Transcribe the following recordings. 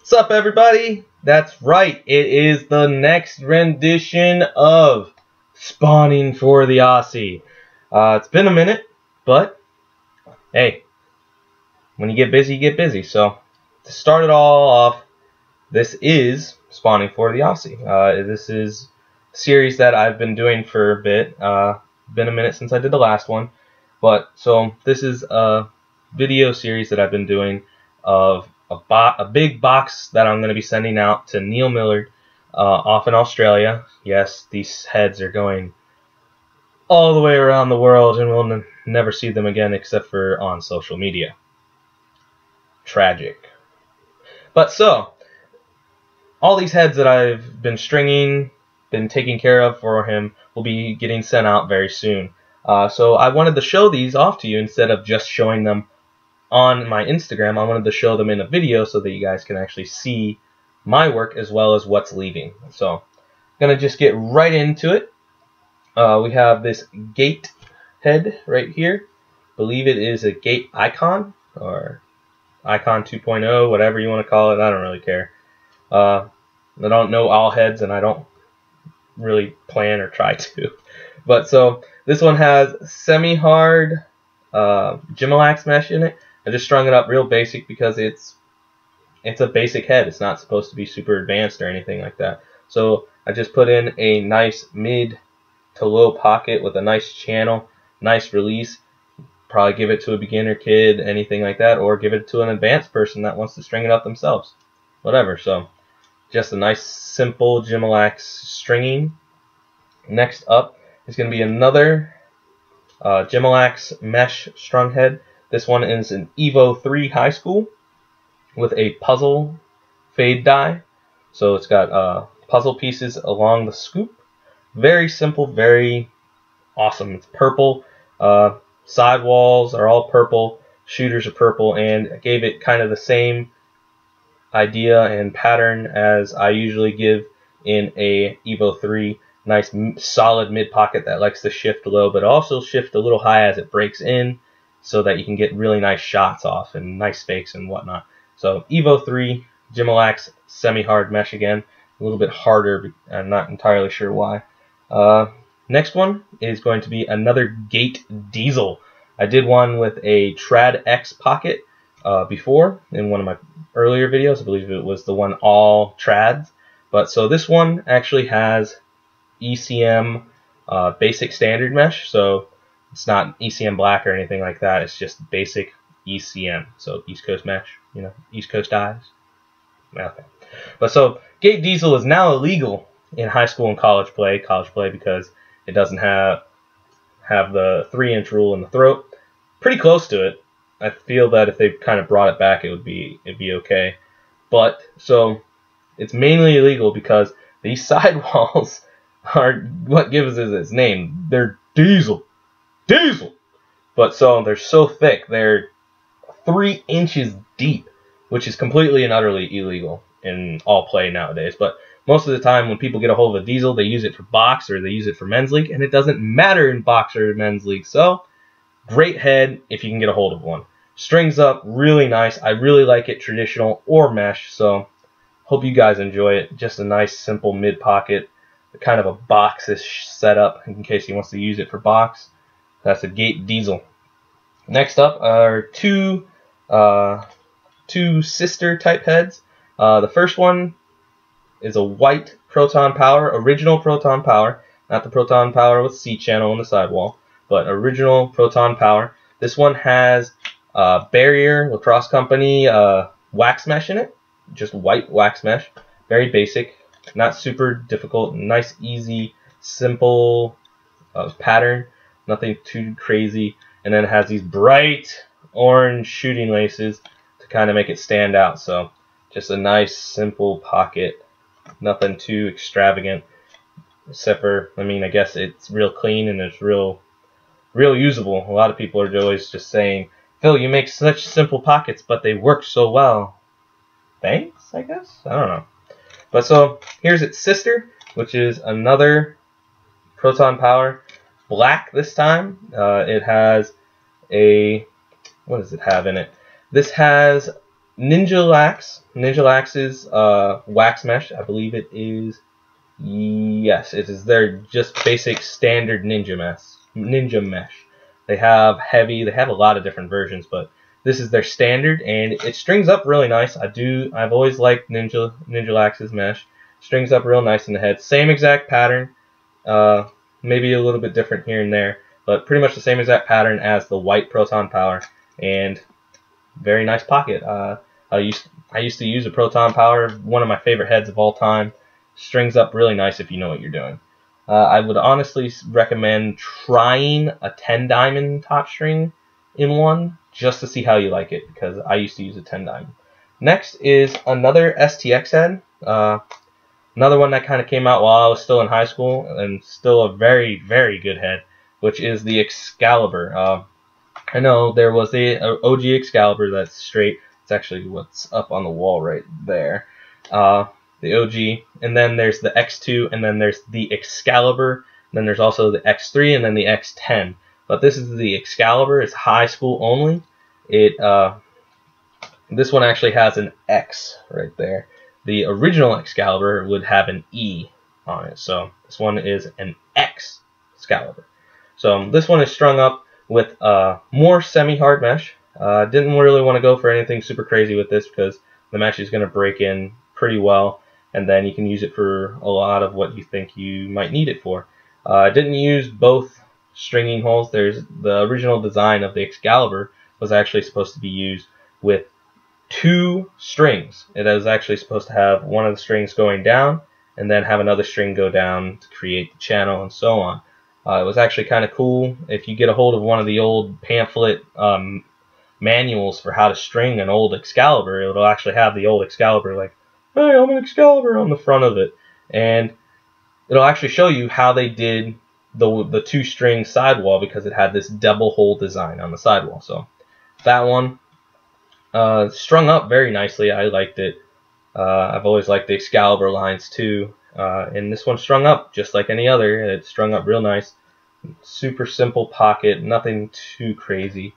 What's up, everybody? That's right, it is the next rendition of Spawning for the Aussie. It's been a minute, but hey, when you get busy, you get busy. So, to start it all off, this is Spawning for the Aussie. This is a series that I've been doing for a bit. Been a minute since I did the last one, but so this is a video series that I've been doing of a big box that I'm going to be sending out to Neil Millard off in Australia. Yes, these heads are going all the way around the world, and we'll never see them again except for on social media. Tragic. But so, all these heads that I've been stringing, been taking care of for him, will be getting sent out very soon. So I wanted to show these off to you instead of just showing them on my Instagram. I wanted to show them in a video so that you guys can actually see my work as well as what's leaving. So I'm going to just get right into it. We have this gate head right here. I believe it is a gate icon or icon 2.0, whatever you want to call it. I don't really care. I don't know all heads, and I don't really plan or try to. But so this one has semi-hard Gimalax mesh in it. I just strung it up real basic because it's a basic head. It's not supposed to be super advanced or anything like that. So I just put in a nice mid to low pocket with a nice channel, nice release. Probably give it to a beginner kid, anything like that, or give it to an advanced person that wants to string it up themselves. Whatever. So just a nice simple Gimalax stringing. Next up is going to be another Gimalax mesh strung head. This one is an Evo 3 High School with a puzzle fade die. So it's got puzzle pieces along the scoop. Very simple, very awesome. It's purple. Sidewalls are all purple. Shooters are purple, and I gave it kind of the same idea and pattern as I usually give in a Evo 3. Nice solid mid pocket that likes to shift low, but also shift a little high as it breaks in, so that you can get really nice shots off and nice fakes and whatnot. So Evo 3 Gimalax semi-hard mesh again, a little bit harder. I'm not entirely sure why. Next one is going to be another Gate Diesel. I did one with a Trad X pocket before in one of my earlier videos. I believe it was the one all Trads. But so this one actually has ECM basic standard mesh, so it's not ECM black or anything like that. It's just basic ECM, so East Coast mesh, you know, East Coast dyes. Okay. But so Gate Diesel is now illegal in high school and college play because it doesn't have the 3-inch rule in the throat. Pretty close to it. I feel that if they kind of brought it back, it'd be okay. But so it's mainly illegal because these sidewalls are what gives it its name. They're diesel. But so they're so thick. They're 3 inches deep, which is completely and utterly illegal in all play nowadays. But most of the time when people get a hold of a diesel, they use it for box or they use it for men's league, and it doesn't matter in box or men's league. So great head if you can get a hold of one. Strings up really nice. I really like it traditional or mesh, so hope you guys enjoy it. Just a nice simple mid pocket, kind of a box-ish setup in case he wants to use it for box. That's a Gate Diesel. Next up are two sister type heads. The first one is a white Proton Power, original Proton Power, not the Proton Power with C channel on the sidewall, but original Proton Power. This one has Barrier Lacrosse Company wax mesh in it, just white wax mesh, very basic, not super difficult, nice, easy, simple pattern, nothing too crazy. And then it has these bright orange shooting laces to kind of make it stand out. So just a nice, simple pocket, nothing too extravagant, except for, I mean, I guess it's real clean and it's real usable. A lot of people are always just saying, Phil, you make such simple pockets, but they work so well. Thanks, I guess? I don't know. But so here's its sister, which is another Proton Power, black this time. It has a, what does it have in it? This has Ninja Lax's wax mesh. I believe it is. Yes, it is their just basic standard Ninja mesh. Ninja mesh. They have heavy. They have a lot of different versions, but this is their standard, and it strings up really nice. I've always liked Ninja Lax's mesh. Strings up real nice in the head. Same exact pattern. Maybe a little bit different here and there, but pretty much the same exact pattern as the white Proton Power, and very nice pocket. I used to use a Proton Power, one of my favorite heads of all time. Strings up really nice if you know what you're doing. I would honestly recommend trying a 10 diamond top string in one just to see how you like it, because I used to use a 10 diamond. Next is another STX head. Another one that kind of came out while I was still in high school, and still a very, very good head, which is the Excalibur. I know there was the OG Excalibur that's straight. It's actually what's up on the wall right there. The OG, and then there's the X2, and then there's the Excalibur, and then there's also the X3, and then the X10. But this is the Excalibur. It's high school only. This one actually has an X right there. The original Excalibur would have an E on it, so this one is an Excalibur. So this one is strung up with more semi-hard mesh. Didn't really want to go for anything super crazy with this because the mesh is going to break in pretty well, and then you can use it for a lot of what you think you might need it for. I didn't use both stringing holes. There's the original design of the Excalibur was actually supposed to be used with 2 strings. It was actually supposed to have one of the strings going down and then have another string go down to create the channel and so on. It was actually kind of cool. If you get a hold of one of the old pamphlet manuals for how to string an old Excalibur, it'll actually have the old Excalibur like, hey, I'm an Excalibur on the front of it. And it'll actually show you how they did the 2-string sidewall, because it had this double hole design on the sidewall. So that one strung up very nicely. I liked it. I've always liked the Excalibur lines too. And this one strung up just like any other. It strung up real nice. Super simple pocket, nothing too crazy.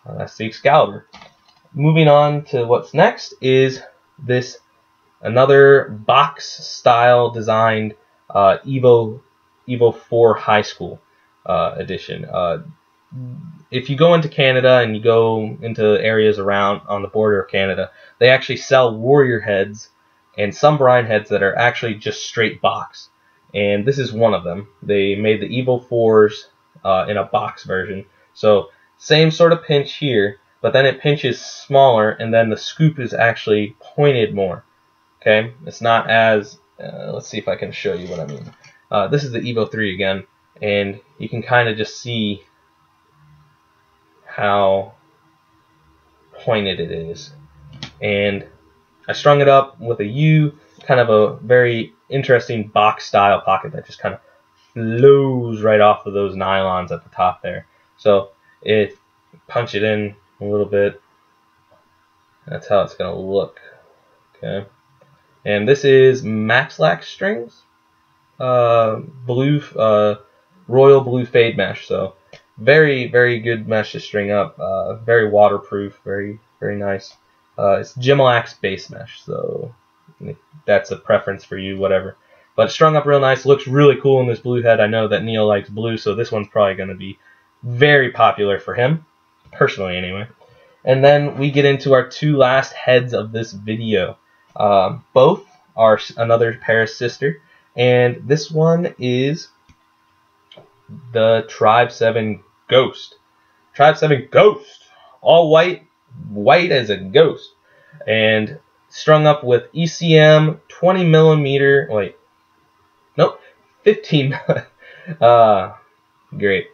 That's the Excalibur. Moving on to what's next is this another box style designed Evo 4 High School edition. If you go into Canada and you go into areas around on the border of Canada, they actually sell Warrior heads and some Brine heads that are actually just straight box. And this is one of them. They made the Evo 4s in a box version. So same sort of pinch here, but then it pinches smaller, and then the scoop is actually pointed more. Okay, it's not as, let's see if I can show you what I mean. This is the Evo 3 again, and you can kind of just see how pointed it is. And I strung it up with a U, kind of a very interesting box style pocket that just kind of flows right off of those nylons at the top there. So it punch it in a little bit. That's how it's going to look. Okay. And this is Maxlax strings, blue, royal blue fade mesh. So very, very good mesh to string up. Very waterproof. Very, very nice. It's Gemalax base mesh. So that's a preference for you, whatever. But strung up real nice. Looks really cool in this blue head. I know that Neil likes blue, so this one's probably going to be very popular for him, personally anyway. And then we get into our 2 last heads of this video. Both are another pair of sister, and this one is the Tribe 7 Ghost. Tribe 7 Ghost! All white, white as a ghost. And strung up with ECM 20 millimeter, wait, nope, 15, great.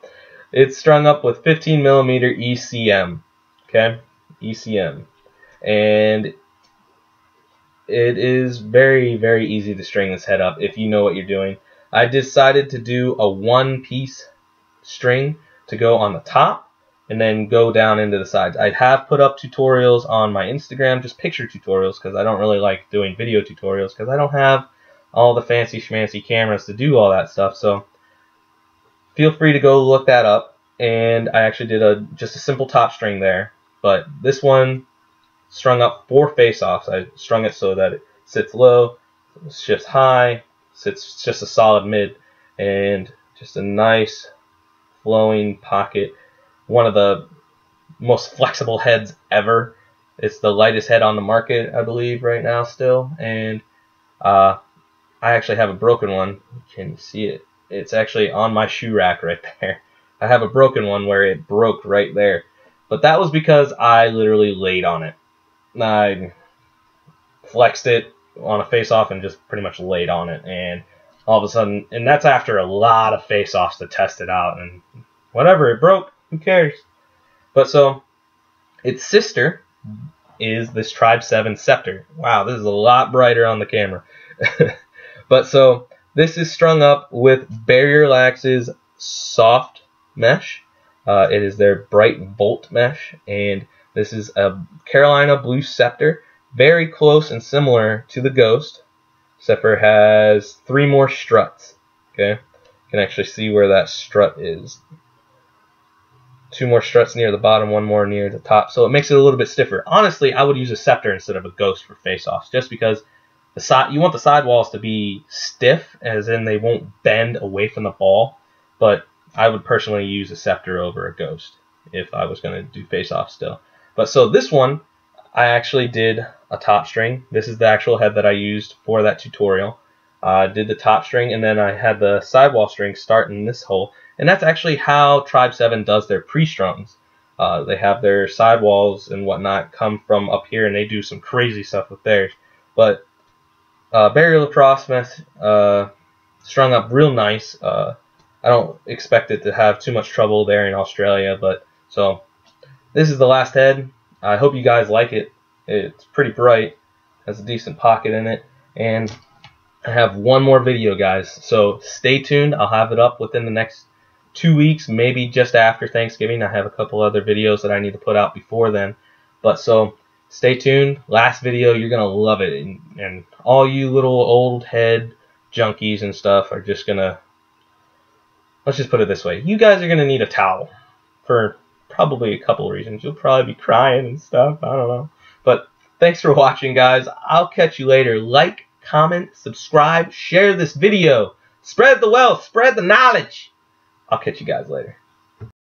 It's strung up with 15 millimeter ECM, okay, ECM. And it is very, very easy to string this head up if you know what you're doing. I decided to do a 1-piece string to go on the top and then go down into the sides. I have put up tutorials on my Instagram, just picture tutorials, because I don't really like doing video tutorials because I don't have all the fancy schmancy cameras to do all that stuff. So feel free to go look that up. And I actually did just a simple top string there. But this one strung up 4 face-offs. I strung it so that it sits low, shifts high, sits just a solid mid, and just a nice flowing pocket. One of the most flexible heads ever. It's the lightest head on the market, I believe, right now still. And I actually have a broken one. Can you see it? It's actually on my shoe rack right there. I have a broken one where it broke right there. But that was because I literally laid on it. I flexed it on a face-off and just pretty much laid on it. And all of a sudden, and that's after a lot of face-offs to test it out. And whatever, it broke. Who cares? But so, its sister is this Tribe 7 Scepter. Wow, this is a lot brighter on the camera. But so, this is strung up with Barrier Lax's soft mesh. It is their bright bolt mesh, and this is a Carolina blue scepter, very close and similar to the Ghost, except for it has 3 more struts. Okay, you can actually see where that strut is. 2 more struts near the bottom, 1 more near the top, so it makes it a little bit stiffer. Honestly, I would use a scepter instead of a Ghost for face-offs, just because you want the sidewalls to be stiff, as in they won't bend away from the ball, but I would personally use a scepter over a Ghost if I was going to do face-off still. But so this one, I actually did a top string. This is the actual head that I used for that tutorial. I did the top string, and then I had the sidewall string start in this hole. And that's actually how Tribe 7 does their pre-strums. They have their sidewalls and whatnot come from up here, and they do some crazy stuff with theirs. But Barrier Lacrosse mesh strung up real nice. I don't expect it to have too much trouble there in Australia, but so this is the last head. I hope you guys like it. It's pretty bright, has a decent pocket in it, and I have one more video, guys, so stay tuned. I'll have it up within the next 2 weeks, maybe just after Thanksgiving. I have a couple other videos that I need to put out before then, but so stay tuned. Last video, you're gonna love it, and all you little old head junkies and stuff are just gonna, let's just put it this way, you guys are gonna need a towel for probably a couple of reasons. You'll probably be crying and stuff, I don't know. But thanks for watching, guys. I'll catch you later. Like, comment, subscribe, share this video. Spread the wealth, spread the knowledge. I'll catch you guys later.